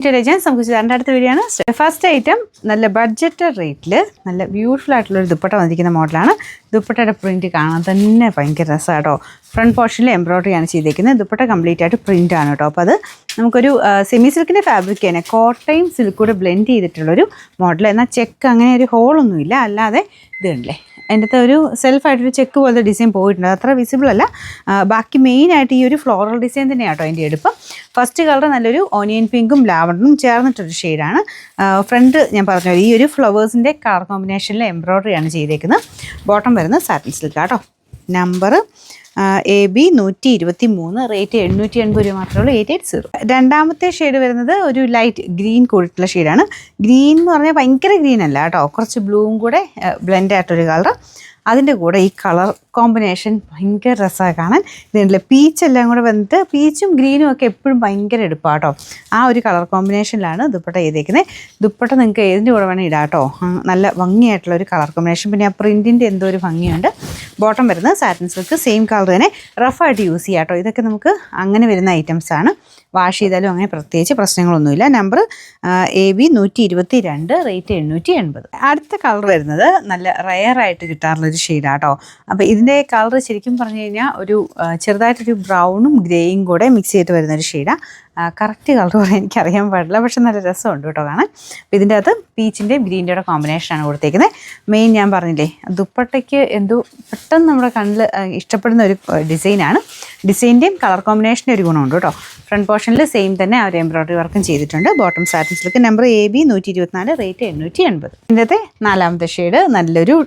Intelligence നമുക്ക് രണ്ടാമത്തെ വീഡിയോയാണ്. ഫസ്റ്റ് ഐറ്റം നല്ല ബഡ്ജറ്റഡ് റേറ്റിൽ നല്ല ബ്യൂട്ടിഫുൾ ആയിട്ടുള്ളൊരു ദുപ്പട്ട വന്നിരിക്കുന്ന മോഡലാണ്. ദുപ്പട്ടയുടെ പ്രിൻറ്റ് കാണാൻ തന്നെ ഭയങ്കര രസമാണ് കേട്ടോ. ഫ്രണ്ട് പോർഷനിൽ എംബ്രോയ്ഡറി ആണ് ചെയ്തിരിക്കുന്നത്. ദുപ്പട്ട കംപ്ലീറ്റ് ആയിട്ട് പ്രിൻ്റ് ആണ് കേട്ടോ. അപ്പോൾ അത് നമുക്കൊരു സെമി സിൽക്കിൻ്റെ ഫാബ്രിക് തന്നെ കോട്ടയും സിൽക്കൂടെ ബ്ലെൻഡ് ചെയ്തിട്ടുള്ളൊരു മോഡൽ. എന്നാൽ ചെക്ക് അങ്ങനെ ഒരു ഹോളൊന്നുമില്ല, അല്ലാതെ ഇതുണ്ടല്ലേ അതിൻ്റെ അകത്ത് ഒരു സെൽഫായിട്ടൊരു ചെക്ക് പോലത്തെ ഡിസൈൻ പോയിട്ടുണ്ട്. അത്ര വിസിബിൾ അല്ല. ബാക്കി മെയിനായിട്ട് ഈ ഒരു ഫ്ലോറൽ ഡിസൈൻ തന്നെയാണ് കേട്ടോ അതിൻ്റെ എടുപ്പം. ഫസ്റ്റ് കളർ നല്ലൊരു ഓനിയൻ പിങ്കും ലാവണ്ടറും ചേർന്നിട്ടൊരു ഷെയ്ഡാണ്. ഫ്രണ്ട് ഞാൻ പറഞ്ഞു ഈ ഒരു ഫ്ലവേഴ്സിൻ്റെ കളർ കോമ്പിനേഷനിൽ എംബ്രോയ്ഡറി ആണ് ചെയ്തേക്കുന്നത്. ബോട്ടം വരുന്നത് സാറ്റിൻ സിൽക്ക് കേട്ടോ. നമ്പർ AB 123, റേറ്റ് 880 രൂപ മാത്രമേ ഉള്ളൂ. 880. രണ്ടാമത്തെ ഷെയ്ഡ് വരുന്നത് ഒരു ലൈറ്റ് ഗ്രീൻ കൂടിയിട്ടുള്ള ഷെയ്ഡാണ്. ഗ്രീൻ എന്ന് പറഞ്ഞാൽ ഭയങ്കര ഗ്രീൻ അല്ല കേട്ടോ, കുറച്ച് ബ്ലൂവും കൂടെ ബ്ലെൻഡ് ആയിട്ടൊരു കളർ. അതിൻ്റെ കൂടെ ഈ കളർ കോമ്പിനേഷൻ ഭയങ്കര രസമാണ് കാണാൻ. ഇതുണ്ടല്ലേ പീച്ചെല്ലാം കൂടെ വന്നിട്ട് പീച്ചും ഗ്രീനും ഒക്കെ എപ്പോഴും ഭയങ്കര എടുപ്പാണ് കേട്ടോ. ആ ഒരു കളർ കോമ്പിനേഷനിലാണ് ദുപ്പട്ട ചെയ്തേക്കുന്നത്. ദുപ്പട്ട നിങ്ങൾക്ക് ഏതിൻ്റെ കൂടെ വേണം ഇടാം കേട്ടോ. നല്ല ഭംഗിയായിട്ടുള്ള ഒരു കളർ കോമ്പിനേഷൻ. പിന്നെ ആ പ്രിൻറ്റിൻ്റെ എന്തോ ഒരു ഭംഗിയുണ്ട്. ബോട്ടം വരുന്നത് സാറ്റിൻ സിൽക്ക്, സെയിം കളർ തന്നെ, റഫായിട്ട് യൂസ് ചെയ്യാം കേട്ടോ. ഇതൊക്കെ നമുക്ക് അങ്ങനെ വരുന്ന ഐറ്റംസാണ്. വാഷ് ചെയ്താലും അങ്ങനെ പ്രത്യേകിച്ച് പ്രശ്നങ്ങളൊന്നുമില്ല. Number AB 122, rate 880. അടുത്ത കളർ വരുന്നത് നല്ല റയറായിട്ട് കിട്ടാറുള്ളൊരു ഷെയ്ഡാണ് കേട്ടോ. അപ്പോൾ ഇതിൻ്റെ കളർ ശരിക്കും പറഞ്ഞു കഴിഞ്ഞാൽ ഒരു ചെറുതായിട്ടൊരു ബ്രൗണും ഗ്രേയും കൂടെ മിക്സ് ചെയ്തിട്ട് വരുന്നൊരു ഷെയ്ഡാണ്. കറക്റ്റ് കളർ പറയാൻ എനിക്കറിയാൻ പാടില്ല, പക്ഷെ നല്ല രസമുണ്ട് കേട്ടോ കാണാൻ. അപ്പോൾ ഇതിൻ്റെ അകത്ത് പീച്ചിൻ്റെയും ഗ്രീൻ്റെയുടെ കോമ്പിനേഷനാണ് കൊടുത്തേക്കുന്നത്. മെയിൻ ഞാൻ പറഞ്ഞില്ലേ ദുപ്പട്ടയ്ക്ക് എന്തോ പെട്ടെന്ന് നമ്മുടെ കണ്ണിൽ ഇഷ്ടപ്പെടുന്ന ഒരു ഡിസൈനാണ്. ഡിസൈൻ്റെയും കളർ കോമ്പിനേഷൻ്റെ ഒരു ഗുണമുണ്ട് കേട്ടോ. ഫ്രണ്ട് പോർഷനിൽ സെയിം തന്നെ അവർ എംബ്രോയ്ഡറി വർക്കും ചെയ്തിട്ടുണ്ട്. Bottom satin silk. Number AB 124, rate 880. ഇതിൻ്റെ അകത്തെ നാലാമത്തെ ഷെയ്ഡ് നല്ലൊരു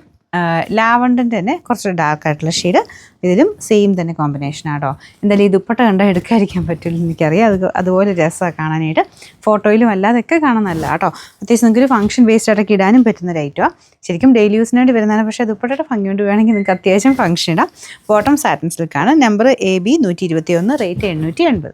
ലാവണ്ടറിൻ്റെ തന്നെ കുറച്ച് ഡാർക്ക് ആയിട്ടുള്ള ഷെയ്ഡ്. ഇതിലും സെയിം തന്നെ കോമ്പിനേഷനാണ് കേട്ടോ. എന്തായാലും ഈ ദുപ്പട്ട കണ്ടാൽ എടുക്കാതിരിക്കാൻ പറ്റില്ല, എനിക്കറിയാം. അതുപോലെ രസമാണ് കാണാനായിട്ട്. ഫോട്ടോയിലും അല്ലാതൊക്കെ കാണാൻ നല്ല കേട്ടോ. അത്യാവശ്യം നിങ്ങൾക്കൊരു ഫംഗ്ഷൻ ബേസ്ഡ് ആയിട്ടൊക്കെ ഇടാനും പറ്റുന്ന ഒരു ഐറ്റമാണ്. ശരിക്കും ഡെയിലി യൂസിന് വേണ്ടി വരുന്നതാണ്, പക്ഷേ ദുപ്പട്ടയുടെ ഭംഗി കൊണ്ട് വേണമെങ്കിൽ നിങ്ങൾക്ക് അത്യാവശ്യം ഫംഗ്ഷൻ ഇടാം. ബോട്ടം സാറ്റിൻ സിൽക്കാണ്. Number AB 121, rate 880.